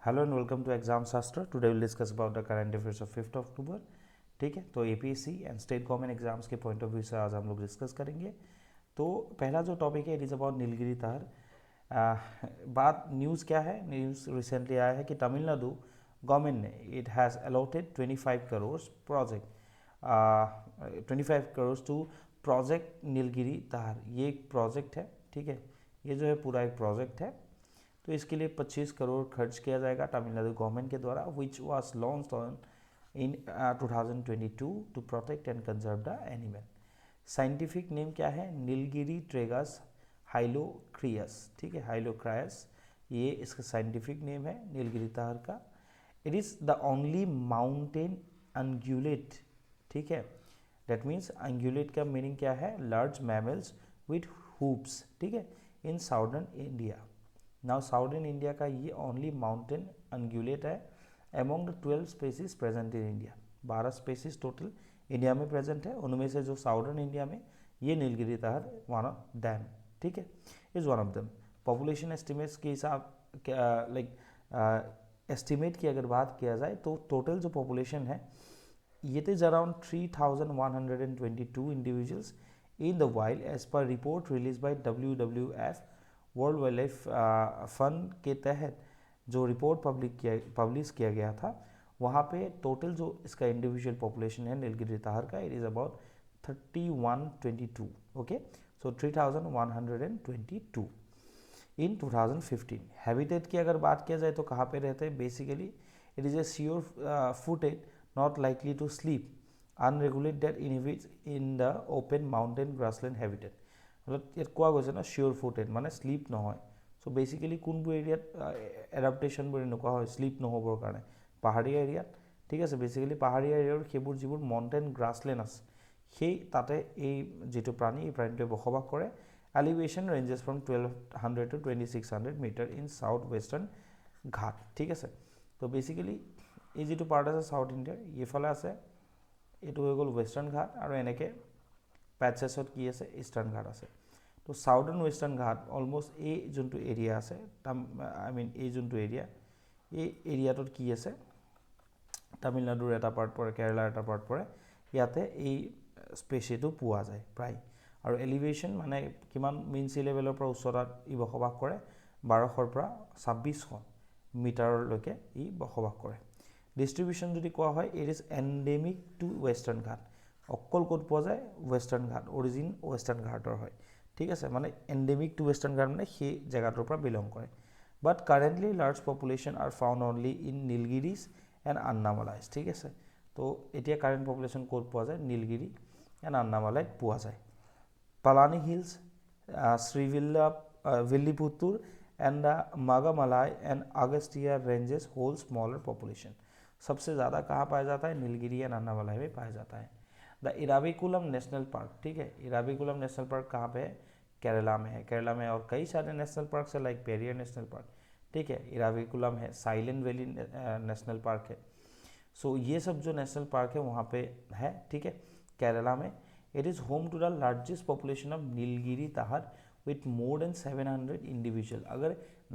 Hello and welcome to exam Shastra. Today will discuss about the current affairs of 5 October. ठीक है, तो APSC and state government exams के point of view से आज हम लोग डिस्कस करेंगे। तो पहला जो टॉपिक है इट इज़ अबाउट नीलगिरी तहर। बात न्यूज़ क्या है? न्यूज़ रिसेंटली आया है कि तमिलनाडु गवर्नमेंट ने it has allotted 25 crore project 25 crore to project Nilgiri tahr. ये एक प्रोजेक्ट है, ठीक है, ये जो है पूरा एक प्रोजेक्ट है। तो इसके लिए 25 करोड़ खर्च किया जाएगा तमिलनाडु गवर्नमेंट के द्वारा, which was launched on in 2022 to protect and conserve the animal. Scientific name क्या है? Nilgiritragus hylocrius. ठीक है, हाइलोक्रायस ये इसका साइंटिफिक नेम है नीलगिरी तार का। It is the only mountain ungulate. ठीक है, दैट मीन्स अंगुलेट का मीनिंग क्या है? Large mammals with hoofs. ठीक है, in southern India. Now southern India का ये ओनली माउंटेन अंगुलेट है among the 12 species present in India. 12 species total India में प्रेजेंट है, उनमें से जो साउदर्न इंडिया में ये नीलगिरी तहर वन ऑफ दैम, ठीक है, is one of them. Population estimates के हिसाब लाइक एस्टिमेट की अगर बात किया जाए तो टोटल जो पॉपुलेशन है it is around 3,122 individuals in the wild as per report released by WWF world wild life fund के तहत जो रिपोर्ट पब्लिश किया गया था, वहाँ पे टोटल जो इसका इंडिविजुअल पॉपुलेशन है नीलगिरी ताहर का it is about 3122। Okay, so 3122 in 2015। Habitat की अगर बात किया जाए तो कहाँ पे रहते हैं? Basically it is a sure footed not likely to sleep unregulated inhabits in the open mountain grassland habitat। मतलब ইয়াত কোৱা গৈছে না শিওৰ ফুটেড মানে শ্লিপ নহয়। চ' বেচিকেলি কোনবোৰ এৰিয়াত এডাপ্টেশ্যনবোৰ এনেকুৱা হয় শ্লিপ নহ'বৰ কাৰণে? পাহাৰীয়া এৰিয়াত, ঠিক আছে। বেচিকেলি পাহাৰীয়া এৰিয়াৰ সেইবোৰ যিবোৰ মাউণ্টেইন গ্ৰাছলেণ্ড আছে সেই তাতে এই যিটো প্ৰাণী এই প্ৰাণীটোৱে বসবাস কৰে। Elevation ranges from 1200 to 2600 metres in south western ঘাট। ঠিক আছে, তো বেচিকেলি এই যিটো পাৰ্ট আছে সাউথ ইণ্ডিয়াৰ এইফালে আছে, এইটো হৈ গ'ল ৱেষ্টাৰ্ণ ঘাট, আৰু এনেকৈ পেটছেছত কি আছে? ইষ্টাৰ্ণ ঘাট আছে। তো সাউদাৰ্ণ ৱেষ্টাৰ্ণ ঘাট অলমষ্ট এই যোনটো এৰিয়া আছে, এই যোনটো এৰিয়া, এই এৰিয়াটোত কি আছে? তামিলনাডুৰ এটা পাৰ্ট পৰে, কেৰেলাৰ এটা পাৰ্ট পৰে, ইয়াতে এই স্পেচিটো পোৱা যায় প্ৰায়। আৰু এলিভেশ্যন মানে কিমান? মেইন চি লেভেলৰ পৰা উচ্চতাত ই বসবাস কৰে 1200 পৰা 2600 মিটাৰলৈকে ই বসবাস কৰে। ডিষ্ট্ৰিবিউশ্যন যদি কোৱা হয় it is endemic two western ঘাট। অকল ক'ত পোৱা যায়? ৱেষ্টাৰ্ণ ঘাট, অৰিজিন ৱেষ্টাৰ্ণ ঘাটৰ হয়। ঠিক আছে, মানে এণ্ডেমিক টু ৱেষ্টাৰ্ণ ঘাট মানে সেই জেগাটোৰ পৰা বিলং কৰে। But currently large population are found only in Nilgiris and Annamalais. ঠিক আছে, তো এতিয়া কাৰেণ্ট পপুলেশ্যন ক'ত পোৱা যায়? নীলগিৰি এণ্ড আন্নামালাইত পোৱা যায়। Palani hills, Srivilliputhur and the Megamalai and Agasthiyar ranges hold smaller population. सबसे ज़्यादा कहाँ पाया जाता है? नीलगिरी एंड अन्नामलाई में पाया जाता है। द इराविकुलम नेशनल पार्क, ठीक है, इराविकुलम नेशनल पार्क कहाँ पे है? केरला में है। केरला में और कई सारे नेशनल पार्क है लाइक पेरियर नेशनल पार्क, ठीक है, इराविकुलम है, साइलेंट वैली नेशनल पार्क है। सो ये सब जो नेशनल पार्क है वहाँ पे है, ठीक है, केरला में। It is home to the largest population of Nilgiri tahr with more than 700 individual. अगर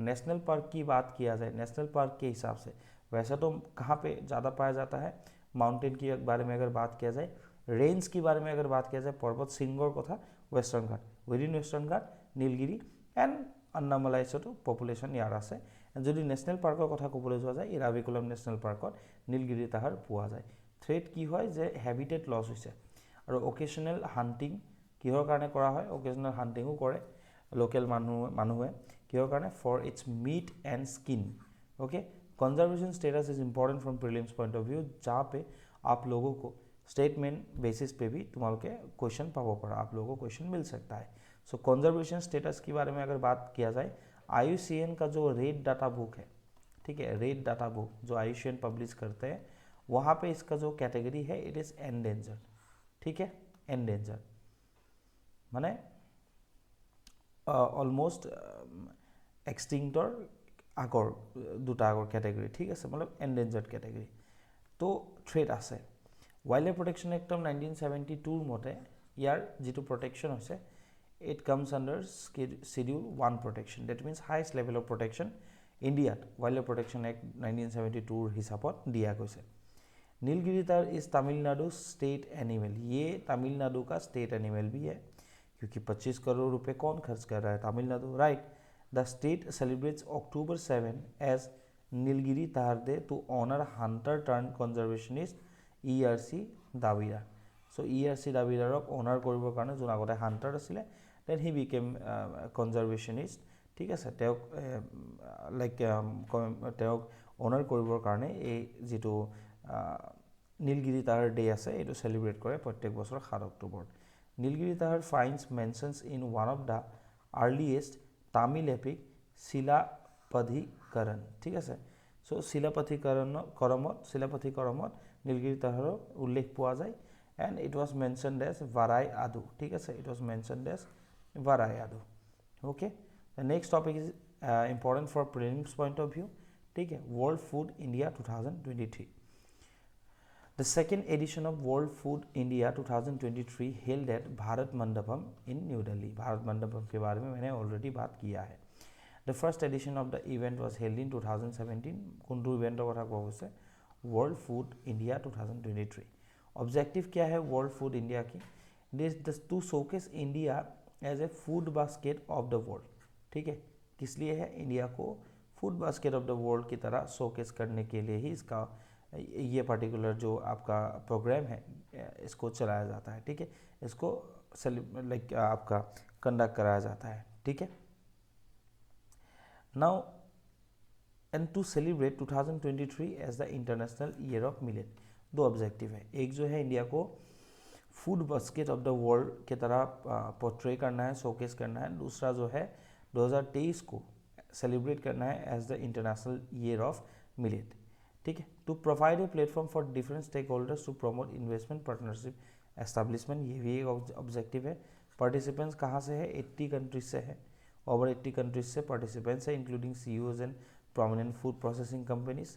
नेशनल पार्क की बात किया जाए, नेशनल पार्क के हिसाब से, वैसे तो कहाँ पे ज़्यादा पाया जाता है? माउंटेन के बारे में अगर बात किया जाए, रेंज की बारे में अगर बात किया जाए, पर्वत शृंगर कथा western Ghat, within western Ghat Nilgiri and अन्नामलाइसतो पपुलेशन यार आसे। যদি নেশ্যনেল পাৰ্কৰ কথা ক'বলৈ যোৱা যায়, ইৰাভিকুলাম নেশ্যনেল পাৰ্কত নীলগিৰি তাহাৰ পোৱা যায়। থ্ৰেট কি হয় যে হেবিটেট লছ হৈছে, আৰু অকেশ্যনেল হাণ্টিং কিহৰ কাৰণে কৰা হয়? অকেশ্যনেল হাণ্টিঙো কৰে লোকেল মানুহে কিহৰ কাৰণে? For its meat and skin. Okay, conservation status is important from prelims point of view, जहाँ पे आप लोगों को स्टेटमेंट बेसिस पे भी तुम्हारे क्वेश्चन पाबो पड़ा, आप लोगों को क्वेश्चन मिल सकता है। सो कंजर्वेशन स्टेटस के बारे में अगर बात किया जाए, IUCN का जो रेड डाटा बुक है, ठीक है, रेड डाटा बुक जो IUCN पब्लिश करते हैं, वहाँ पे इसका जो कैटेगरी है इट इज़ एंडेंजर। ठीक है, एंडेंजर माने অলমষ্ট এক্সটিংক্টৰ আগৰ দুটা আগৰ কেটেগৰী, ঠিক আছে, मतलब এণ্ডেঞ্জাৰ্ড কেটেগৰী। তো থ্ৰেট আছে। Wild life protection act of 1972 মতে ইয়াৰ যিটো প্ৰটেকশ্যন হৈছে, ইট comes under Schedule 1 protection, that means highest level of protection ইণ্ডিয়াত ৱাইল্ড লাইফ প্ৰটেকশ্যন এক্ট 1972 হিচাপত দিয়া গৈছে। नीलगिरी तार इस तमिलनाडु स्टेट एनिमल, ये तमिलनाडु का स्टेट एनिमल भी है, क्योंकि 25 करोड़ रुपए कौन खर्च कर रहा है? Tamil Nadu, right. The state celebrates October 7 as Nilgiri tahr day to honour hunter turned conservationist ERC Davidar. So ERC दाविरारक ऑनर কৰিবৰ কাৰণে যোন আগতে হান্টাৰ আছিলে, দেন হি বিকেম কনজাৰ্ভেশ্যনিষ্ট, ঠিক আছে। তেওঁক তেওঁক অনাৰ কৰিবৰ কাৰণে এই যিটো নীলগিৰি তাহাৰ ডে আছে এইটো সেলিব্ৰেট কৰে প্ৰত্যেক বছৰ 7 অক্টোবৰত। Nilgiri tahr finds mention in one of the earliest Tamil epic Silappatikaram, ঠিক আছে। সো শিলাপথিকৰমত নীলগিৰি তাহাৰৰ উল্লেখ পোৱা যায়, and it was mentioned as varai aadu, ঠিক আছে। It was mentioned as varai aadu. Okay, the next topic is important for prelims point of view, ठीक है। World food India 2023, the second edition of world food India 2023 held at Bharat Mandapam in new Delhi. Bharat Mandapam के बारे में मैंने already बात किया है। The first edition of the event was held in 2017। कोनटो इवेंटर कथा कोৱা হৈছে? World food India 2023। ऑब्जेक्टिव क्या है वर्ल्ड फूड इंडिया की? This to showcase India as a food basket of the world, ठीक है। किस लिए है? इंडिया को food basket of the world की तरह शोकेस करने के लिए ही इसका ये पर्टिकुलर जो आपका प्रोग्राम है इसको चलाया जाता है, ठीक है। इसको आपका कंडक्ट कराया जाता है, ठीक है। Now and to celebrate 2023 as the international year of millet, दो ऑब्जेक्टिव है। एक जो है इंडिया को food basket of the world की तरह पोर्ट्रे करना है, शोकेस करना है। दूसरा जो है 2023 को सेलिब्रेट करना है as the international year of millet, ठीक है। To provide a platform for different stakeholders to promote investment partnership establishment, ये भी एक ऑब्जेक्टिव है। पार्टिसिपेंट्स कहाँ से है? 80 कंट्रीज से है, ओवर 80 कंट्रीज से पार्टिसिपेंट्स है, including CEOs and prominent food processing companies.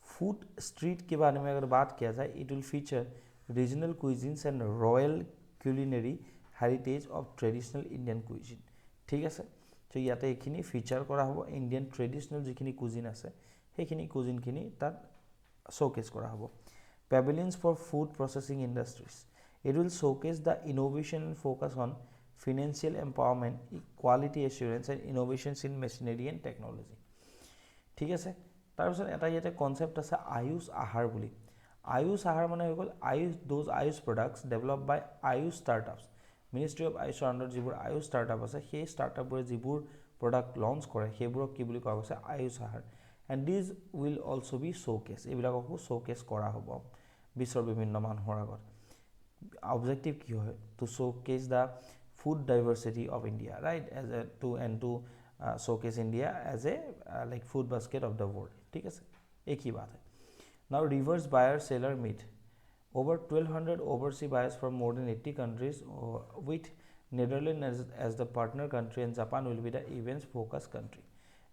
Food street के बारे में अगर बात किया जाए, it will feature regional cuisines and royal culinary heritage of traditional Indian cuisine, ठीक है। तो ইয়াতে এইখিনি ফিচাৰ কৰা হ'ব ইণ্ডিয়ান ট্ৰেডিশ্যনেল যিখিনি কুজিন আছে সেইখিনি কুজিনখিনি তাত শ্ব'কেছ কৰা হ'ব। Pavilions for food processing industries, it will showcase the innovation and focus on financial empowerment, quality assurance and innovations in machinery and technology, ঠিক আছে। তাৰপিছত এটা ইয়াতে কনচেপ্ট আছে আয়ুষ আহাৰ বুলি। আয়ুষ আহাৰ মানে হৈ গ'ল Ayush products developed by Ayush startups. Ministry of আয়ুষৰ আণ্ডাৰত যিবোৰ আয়ুষ ষ্টাৰ্টআপ আছে সেই ষ্টাৰ্টআপবোৰে যিবোৰ প্ৰডাক্ট লঞ্চ কৰে সেইবোৰক কি বুলি কোৱা গৈছে? Ayush Aahar. And this will also' be showcase, এইবিলাককো শ্ব'কেছ কৰা হ'ব বিশ্বৰ বিভিন্ন মানুহৰ আগত। অবজেক্টিভ কি হয়? To showcase the food diversity of India, right, as a to showcase India as a like food basket of the world, ठीक है। एक ही बात है। Now reverse buyer seller meet, over 1200 overseas buyers from more than 80 countries with Netherlands as the partner country and Japan will be the event's focus country.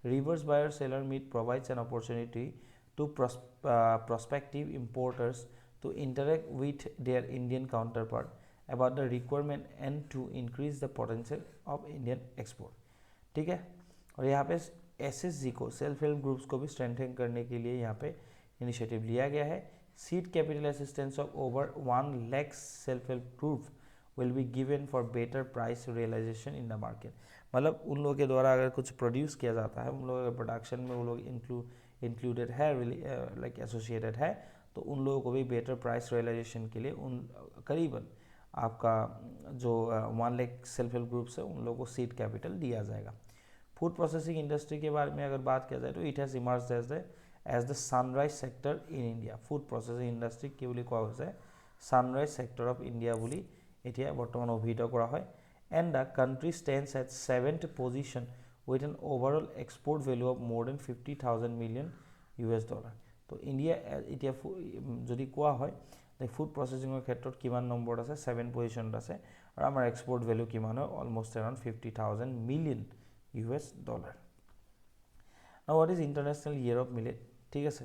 Reverse buyer seller meet provides an opportunity to prospective importers to interact with their Indian counterpart about the requirement and to increase the potential of Indian export, ठीक है। और यहाँ पे SSG को self help groups को भी strengthen करने के लिए यहाँ पे इनिशिएटिव लिया गया है। Seed capital assistance of over 1 lakh self help group will be given for better price realisation in the market, मतलब उन लोगों के द्वारा अगर कुछ प्रोड्यूस किया जाता है, उन लोगों के प्रोडक्शन में वो लोग इंक्लूडेड है, लाइक एसोसिएटेड है, तो उन लोगों को भी बेटर प्राइस रियलाइजेशन के लिए उन करीबन आपका जो 1 लाख सेल्फ हेल्प ग्रुप्स है उन लोगों को सीड कैपिटल दिया जाएगा। फूड प्रोसेसिंग इंडस्ट्री के बारे में अगर बात किया जाए तो it has emerged as the sunrise sector in India. Food processing industry কি বুলি কোৱা হৈছে? সানৰাইজ সেক্টৰ অফ ইণ্ডিয়া বুলি এতিয়া বৰ্তমান অভিহিত কৰা হয়। And the country stands at 7th position with an overall export value of more than $50,000 million. তো ইণ্ডিয়া এতিয়া যদি কোৱা হয় ফুড প্ৰচেছিঙৰ ক্ষেত্ৰত কিমান নম্বৰত আছে? 7 পজিশ্যনত আছে, আৰু আমাৰ এক্সপৰ্ট ভেলু কিমান হয়? Almost around $50,000 million. Now what is international year of millet, ঠিক আছে।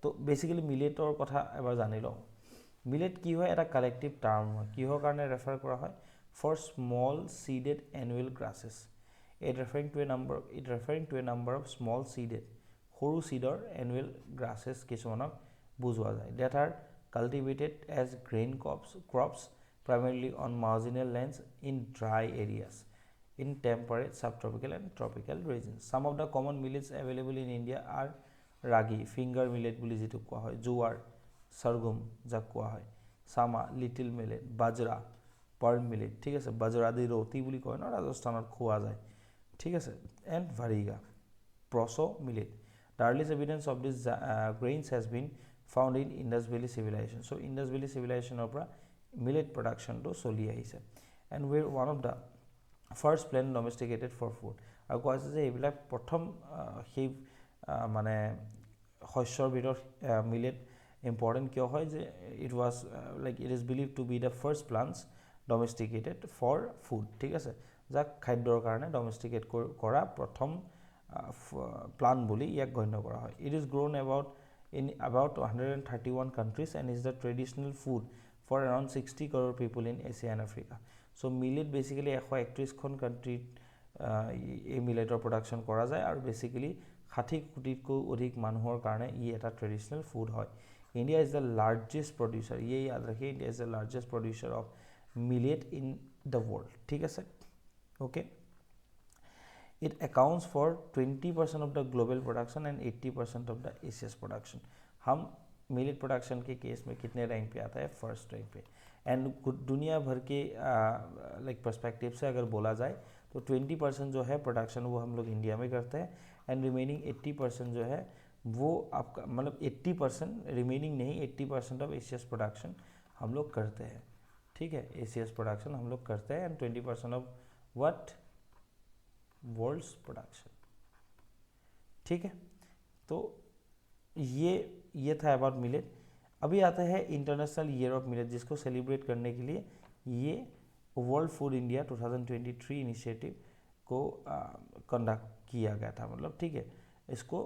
তো বেচিকেলি মিলেটৰ কথা এবাৰ জানি লওঁ। মিলেট কি হয়? এটা কালেক্টিভ টাৰ্ম হয়। কিহৰ কাৰণে ৰেফাৰ কৰা হয়? For small seeded annual grasses. it referring to a number of small seeded সৰু seedৰ annual grasses কিছুমানক বুজোৱা যায় that are cultivated as grain crops primarily on marginal lands in dry areas in temperate, subtropical and tropical regions. Some of the common millets available in India are ragi, finger millet বুলি যেটো কোৱা হয়, জোৱাৰ, sorghum যাক কোৱা হয়, sama, little millet, bajra, pearl millet, ঠিক আছে, bajra দি ৰুটি বুলি কয় ন ৰাজস্থানত খোৱা যায়, ঠিক আছে, and variga, proso millet. The earliest evidence of these grains has been found in Indus Valley civilization. So Indus Valley civilization পৰা millet production to চলি আহিছে, and we're one of the first plant domesticated for food. আৰু কোৱা হৈছে যে এইবিলাক প্ৰথম সেই মানে শস্যৰ ভিতৰত মিলেট ইম্পৰ্টেণ্ট কিয় হয় যে it was like it is believe to be the first plants domesticated for food, ঠিক আছে, যাক খাদ্যৰ কাৰণে ডমেষ্টিকেট কৰা প্ৰথম প্লান্ট বুলি ইয়াক গণ্য কৰা হয়. It is grown in about 131 countries and is the traditional food for around 60 crore people in Asia and Africa. So millet basically 131 খন কান্ট্ৰিত এই মিলেটৰ প্ৰডাকশ্যন কৰা যায় আৰু বেসিক্যালি 60 কোটিতকৈ অধিক মানুহৰ কাৰণে ই এটা ট্ৰেডিশনেল ফুড হয়. India is the largest producer, ये याद रखिए, India is the largest producer of millet in the world, ठीक है sir, okay. It accounts for 20% of the global production and 80% of the Asia's production. हम millet production के case में कितने rank पे आता है? फर्स्ट रैंक पे. एंड दुनिया भर के लाइक पर्सपेक्टिव से अगर बोला जाए तो 20% जो है प्रोडक्शन वो हम लोग इंडिया में करते हैं एंड रिमेनिंग 80% जो है वो आपका मतलब 80% रिमेनिंग नहीं 80% ऑफ एशियस प्रोडक्शन हम लोग करते हैं, ठीक है, एशियस प्रोडक्शन हम लोग करते हैं and 20% of what world's production, ठीक है. तो ये था अबाउट मिलेट. अभी आता है इंटरनेशनल ईयर ऑफ मिलेट जिसको सेलिब्रेट करने के लिए ये वर्ल्ड फूड इंडिया 2023 इनिशिएटिव को कंडक्ट किया गया था, मतलब ठीक है, इसको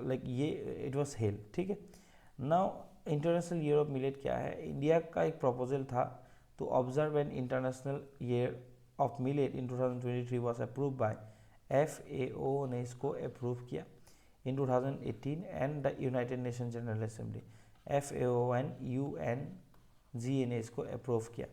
लाइक ये इट वाज हेल्ड, ठीक है. Now international year of millet क्या है? इंडिया का एक प्रपोजल था to observe an international year of millet in 2023 was approved by FAO ने इसको अप्रूव किया in 2018 and the United Nation General Assembly FAO and UNGA ने इसको अप्रूव किया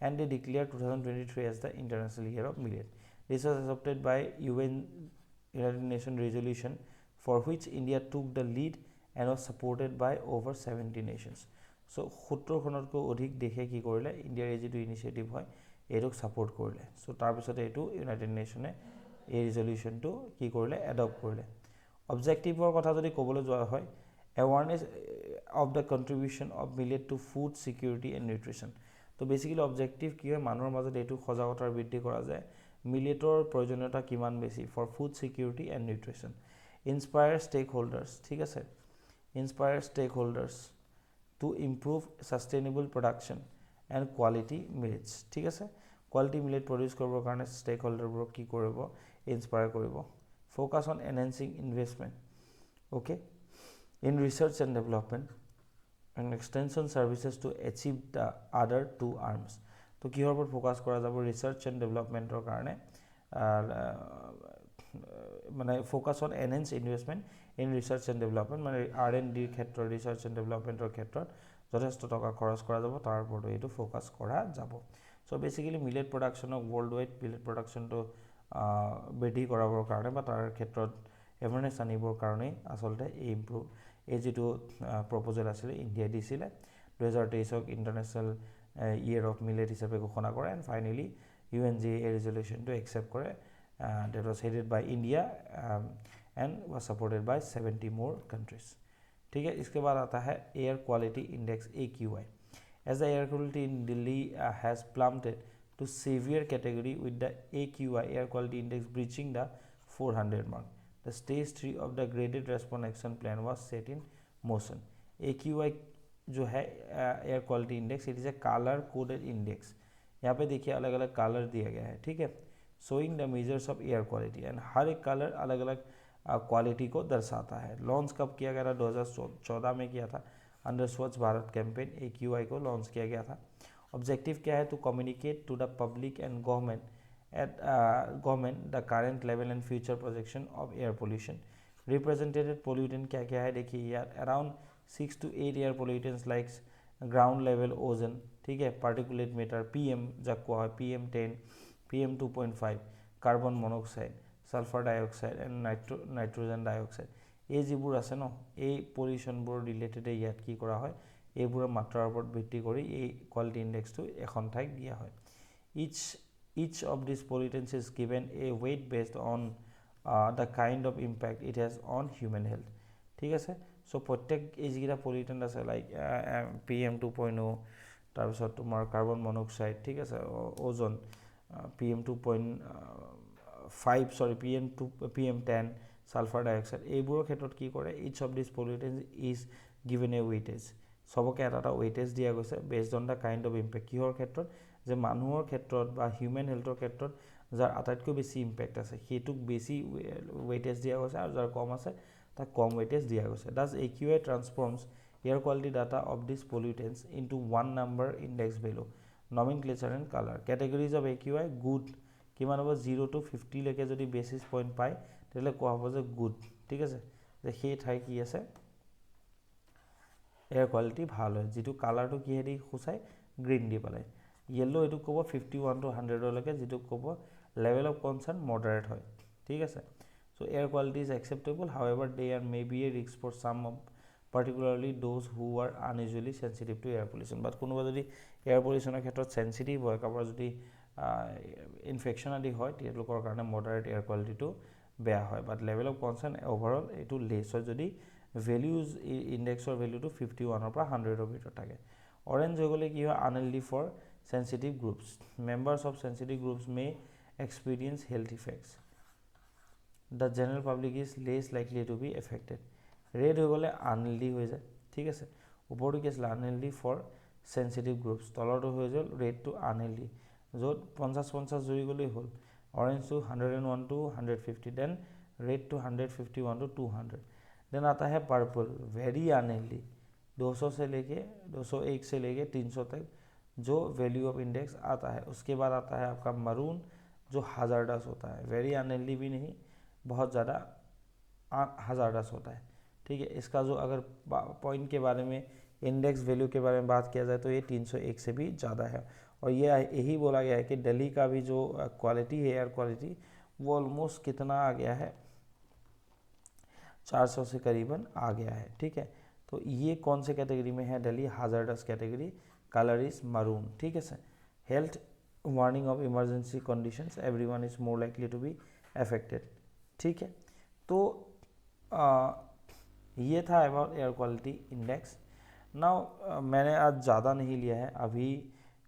and they declare 2023 as the international year of millet. This was adopted by United Nation resolution for which India took the lead and was supported by over 70 nations. So 70খনতকৈ অধিক দেশে কি কৰিলে ইণ্ডিয়াৰ এই যিটো ইনিচিয়েটিভ হয় এইটোক ছাপোৰ্ট কৰিলে. চ' তাৰপিছতে এইটো ইউনাইটেড নেশ্যনে এই ৰিজলিউশ্যনটো কি কৰিলে এডপ্ট কৰিলে. অবজেক্টিভৰ কথা যদি ক'বলৈ যোৱা হয় awareness of the contribution of millet to food security and nutrition. তো বেচিকেলি অবজেক্টিভ কি হয় মানুহৰ মাজত এইটো সজাগতাৰ বৃদ্ধি কৰা যায় মিলেটৰ প্ৰয়োজনীয়তা কিমান বেছি for food security and nutrition. Inspire stakeholders, ঠিক আছে, inspire stakeholders to improve sustainable production and quality millets, ঠিক আছে. কোৱালিটি মিলেট প্ৰডিউচ কৰিবৰ কাৰণে ষ্টেক হোল্ডাৰবোৰক কি কৰিব ইনস্পায়াৰ কৰিব. Focus on enhancing investment, okay, in research and development and extension services to achieve the other two arms. তো কিহৰ ওপৰত ফ'কাছ কৰা যাব? ৰিচাৰ্চ এণ্ড ডেভেলপমেণ্টৰ কাৰণে মানে focus on enhance investment in research and development, মানে R&Dৰ ক্ষেত্ৰত ৰিচাৰ্চ এণ্ড ডেভেলপমেণ্টৰ ক্ষেত্ৰত যথেষ্ট টকা খৰচ কৰা যাব, তাৰ ওপৰতো এইটো ফ'কাছ কৰা যাব. চ' বেচিকেলি মিলেট প্ৰডাকশ্যনক ৱৰ্ল্ড ৱাইড মিলেট প্ৰডাকশ্যনটো বৃদ্ধি কৰাবৰ কাৰণে বা তাৰ ক্ষেত্ৰত এৱাৰনেছ আনিবৰ কাৰণেই আচলতে এই যিটো প্ৰপ'জেল আছিলে ইণ্ডিয়াই দিছিলে 2023 ইণ্টাৰনেশ্যনেল ইয়েৰ অফ মিলেট হিচাপে ঘোষণা কৰে এণ্ড ফাইনেলি UNGA এই ৰিজলিউশ্যনটো একচেপ্ট কৰে. That was headed by India and was supported by 70 more countries, ठीक है. इसके बाद आता है air quality index AQI. As the air quality in Delhi has plummeted to severe category with the AQI air quality index breaching the 400 mark, the stage 3 of the graded response action plan was set in motion. AQI जो है air quality index, it is a colour coded index. यहाँ पे देखिए अलग अलग colour दिया गया है, ठीक है, showing the measures of air quality and हर एक कलर अलग अलग क्वालिटी को दर्शाता है. लॉन्च कब किया गया था? 2014 में किया था under Swachh Bharat campaign AQI को लॉन्च किया गया था. ऑब्जेक्टिव क्या है? To communicate to the public and government at government the current level and future projection of air pollution. Represented pollutant क्या क्या है देखिए यार, around 6 to 8 air pollutants like ground level ozone, ठीक है, particulate matter PM যাক কোৱা হয় PM10, PM2.5, carbon monoxide, sulphur dioxide and nitrogen dioxide, এই যিবোৰ আছে ন, এই পলিউশ্যনবোৰ ৰিলেটেড ইয়াত কি কৰা হয়, এইবোৰৰ মাত্ৰাৰ ওপৰত ভিত্তি কৰি এই কোৱালিটি ইণ্ডেক্সটো এখন ঠাইক দিয়া হয়। Each of these pollutants is given a weight based on the kind of impact it has on human health, ঠিক আছে। চ' প্ৰত্যেক এই যিকেইটা পলিউটেণ্ট আছে লাইক PM2.0, তাৰপিছত তোমাৰ কাৰ্বন মনক্সাইড, ঠিক আছে, অ'জন, PM2.5 চৰি PM10, সালফাৰ ডাইঅক্সাইড, এইবোৰৰ ক্ষেত্ৰত কি কৰে, each of these পলিউটেণ্টছ is given a ৱেইটেজ, চবকে এটা এটা ৱেইটেজ দিয়া গৈছে based on the kind of impact, কিহৰ ক্ষেত্ৰত, যে মানুহৰ ক্ষেত্ৰত বা হিউমেন হেল্থৰ ক্ষেত্ৰত যাৰ আটাইতকৈ বেছি ইম্পেক্ট আছে সেইটোক বেছি ৱেইটেজ দিয়া গৈছে, আৰু যাৰ কম আছে তাক কম ৱেইটেজ দিয়া গৈছে। Does AQI transforms air quality data of these pollutants into 1 number index value, nomenclature and colour. Categories of AQI good, কিমান হ'ব, 0 to 50 লৈকে যদি বেচিছ পইণ্ট পায় তেতিয়াহ'লে কোৱা হ'ব যে গুড, ঠিক আছে, যে সেই ঠাই কি আছে এয়াৰ কোৱালিটি ভাল হয়, যিটো কালাৰটো কিহেদি সূচায়, গ্ৰীণ দি পেলাই। য়েল্ল' এইটোক ক'ব 51 to 100লৈকে, যিটোক ক'ব লেভেল অফ কনচাৰ্ণ মডাৰেট হয়, ঠিক আছে। So' air quality is acceptable, however they are may be a risk for some of particularly those who are unusually sensitive to air pollution. But কোনোবা যদি air পলিউশ্যনৰ ক্ষেত্ৰত sensitive হয়, কাৰোবাৰ যদি infection আদি হয়, তেওঁলোকৰ কাৰণে মডাৰেট এয়াৰ কোৱালিটিটো বেয়া হয়, but level of concerned overall এইটো লেছ হয় যদি ভেলিউজ ইণ্ডেক্সৰ ভেলুটো 51 পৰা 100ৰ ভিতৰত থাকে। অৰেঞ্জ হৈ গ'লে কি হয়, unhealthy for sensitive groups, members of sensitive groups may experience health effects, the general public is less likely to be affected। red হৈ গ'লে unhealthy হৈ যায়, ঠিক আছে, ওপৰটো কি আছিলে unhealthy for sensitive groups, তলৰটো হৈ গ'ল red to unhealthy, য'ত 50-50 জুৰি গ'লেই হ'ল, orange to 101 to 150, then red to 151 to 200, then आता है purple, very unhealthy, 200 से लेके 201 से लेके 300 तक जो वैल्यू ऑफ इंडेक्स आता है। उसके बाद आता है आपका मरून, जो हज़ारडस होता है, वेरी अनहेल्दी भी नहीं, बहुत ज़्यादा हज़ारडस होता है, ठीक है। इसका जो अगर पॉइंट के बारे में, इंडेक्स वैल्यू के बारे में बात किया जाए तो ये 301 से भी ज़्यादा है, और ये यही बोला गया है कि दिल्ली का भी जो क्वालिटी है, एयर क्वालिटी, वो ऑलमोस्ट कितना आ गया है, 400 से करीबन आ गया है, ठीक है। तो ये कौन से कैटेगरी में है, Delhi hazardous category, color is maroon, ठीक है sir. Health warning of emergency conditions, everyone is more likely to be affected, ठीक है। तो ये था about air quality index. Now मैंने आज ज़्यादा नहीं लिया है, अभी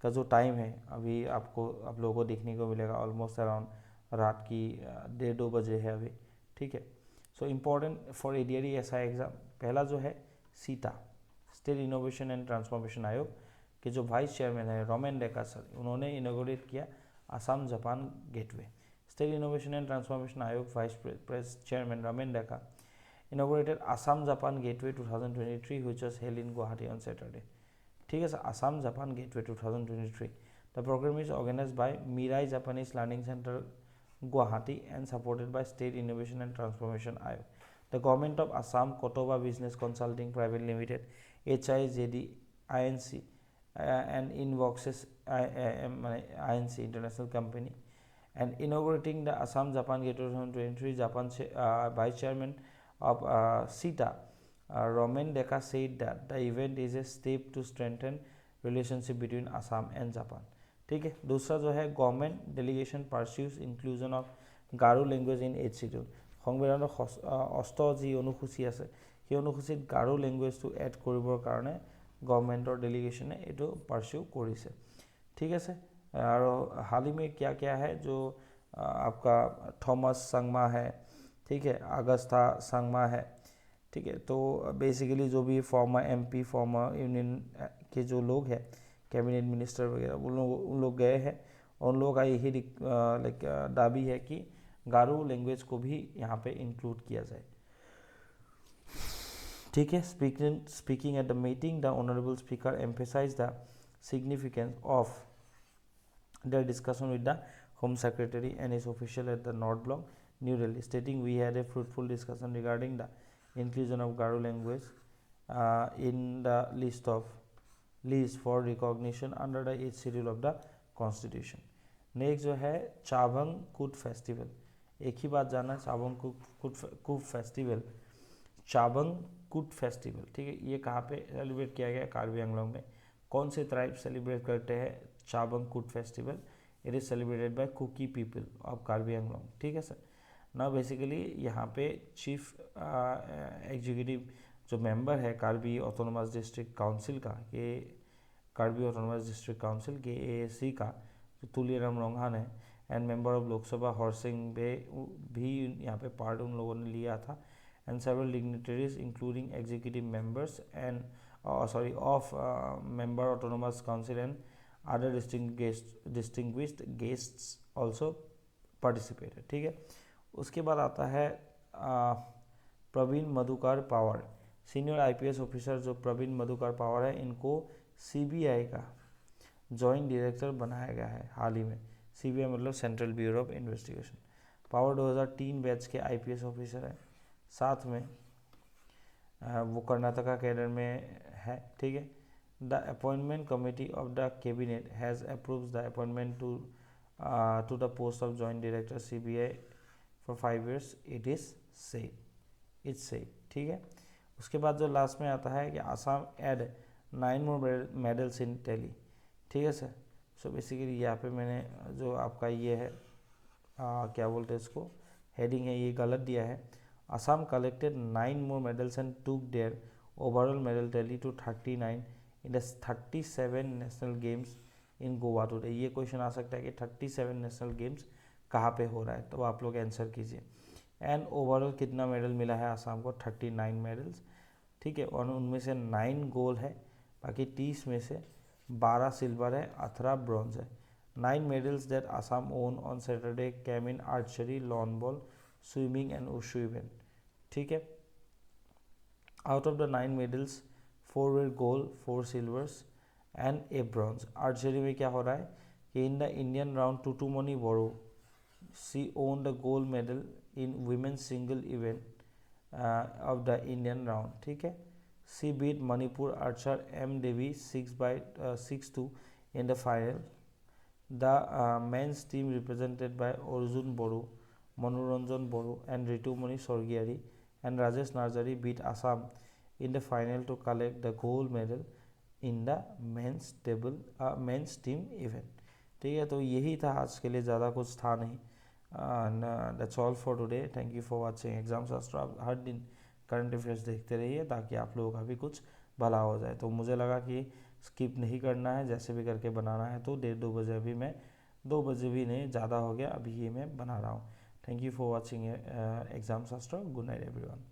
का जो टाइम है अभी आप लोगों को देखने को मिलेगा ऑलमोस्ट अराउंड रात की 1:30-2 बजे है अभी, ठीक है। So important for ADRE SI exam, पहला जो है सीटा, स्टेट इनोवेशन एंड ट्रांसफॉर्मेशन आयोग के जो वाइस चेयरमैन है रोमेन डेका सर, उन्होंने इनोग्रेट किया Assam Japan gateway. State innovation and transformation आयोग vice chairman Romen Deka inaugurated Assam Japan gateway 2023 which was held in Guwahati on Saturday, ठीक है sir. Assam Japan gateway 2023, the programme is organised by Mirai Japanese learning centre Guwahati and supported by State Innovation and Transformation Ayog, the Government of Assam, Kotoba Business Consulting Private Limited, HIJD INC, and Invoxes INC International Company, and inaugurating the Assam Japan Gateway 2023, Japan Vice Chairman of CETA, Romen Deka said that the event is a step to strengthen relationship between Assam and Japan, ठीक है। दूसरा जो है government delegation pursues inclusion of Garo language in H schedule, সংবিধানৰ 8 যি অনুসূচী আছে সেই অনুসূচীত গাৰো লেংগুৱেজটো এড কৰিবৰ কাৰণে गवर्नमेंटर डेलीगेशने ये परस्यू करिছে, ठीक है। और हाल ही में क्या क्या है जो आपका थॉमस संगमा है, ठीक है, अगस्ता संगमा है, ठीक है। तो बेसिकली जो भी फॉर्मर MP, फॉर्मर यूनियन के जो लोग हैं, कैबिनेट मिनिस्टर वगैरह, उन लोग गए हैं, और उन लोगों का यही लाइक दाबी है कि गारो लैंग्वेज को भी यहाँ पे इंक्लूड किया जाए, ठीक है। Speaking at the meeting, the honourable speaker emphasise the significance of the discussion with the Home Secretary and his official at the North Block, New Delhi, stating we had a fruitful discussion regarding the inclusion of Garo language in the list for recognition under the 8th schedule of the Constitution. Next जो है चाबंग Kut festival, एक ही बात जानना, चाबंग Kut festival, चाबंग Kut festival, ठीक है, ये कहाँ पे सेलिब्रेट किया गया? कार्बी आंगलोंग में। कौन से ट्राइब सेलिब्रेट करते हैं Chavang Kut festival? It is celebrated by Kuki people of Karbi Anglong, ठीक है सर। ना बेसिकली यहाँ पे चीफ एग्जीक्यूटिव जो मेंबर है कार्बी ऑटोनोमस डिस्ट्रिक्ट काउंसिल का, ये कार्बी ऑटोनोमस डिस्ट्रिक्ट काउंसिल के AAC का तुलियराम रोंगहान है, and member of Lok Sabha Harsingh भी यहाँ पे पार्ट उन लोगों ने लिया था, and several dignitaries including executive members and of member autonomous council and other distinguished guests also participated, ठीक है। उसके बाद आता है Praveen Madhukar Pawar, senior IPS officer जो प्रवीण मधुकर पवार है, इनको CBI का जॉइंट डायरेक्टर बनाया गया है हाल ही में। CBI मतलब central bureau of investigation. Power 2003 batch के IPS ऑफिसर है, साथ में वो कर्नाटका कैडर में है, ठीक है। The appointment committee of the cabinet has approved the appointment to the post of joint director CBI for 5 years। It is safe, ठीक है। उसके बाद जो लास्ट में आता है कि Assam add 9 more medals in tally, ठीक है सर। सो बेसिकली यहाँ पे मैंने जो आपका ये है क्या बोलते हैं इसको, हेडिंग है, ये गलत दिया है। Assam collected 9 more medals and took their overall medal tally to 39 in the 37 national games in Goa today. ये क्वेश्चन आ सकता है कि 37 नेशनल गेम्स कहाँ पे हो रहा है, तो आप लोग आंसर कीजिए। एंड ओवरऑल कितना मेडल मिला है आसाम को? 39 मेडल्स, ठीक है, और उनमें से 9 गोल्ड है, बाकी 30 में से 12 सिल्वर है, 18 ब्रॉन्ज है। 9 medals that Assam won on Saturday came in archery, lawn ball, swimming and wushu event, ठीक है। Out of the 9 medals, 4 were gold, 4 silvers and a bronze। Archery में क्या हो रहा है कि in the Indian round Tutumoni Boro, she won the gold medal in women's single event of the Indian round, ठीक है। She beat Manipur archer M Devi 6-2 in the final। The men's team represented by Arjun Boru, Manoranjan Boru and Ritumoni Sorgiari and Rajesh Narjari beat Assam in the final to collect the gold medal in the men's team event, ठीक है। तो यही था आज के लिए, ज़्यादा कुछ था नहीं। That's all for today. Thank you for watching exam शास्त्र। आप हर दिन करंट अफेयर्स देखते रहिए ताकि आप लोगों का भी कुछ भला हो जाए। तो मुझे लगा कि स्किप नहीं करना है, जैसे भी करके बनाना है। तो 1:30-2 बजे अभी मैं 2 बजे भी नहीं, ज़्यादा हो गया, अभी ये मैं बना रहा हूँ। Thank you for watching exam Shastra. Good night everyone.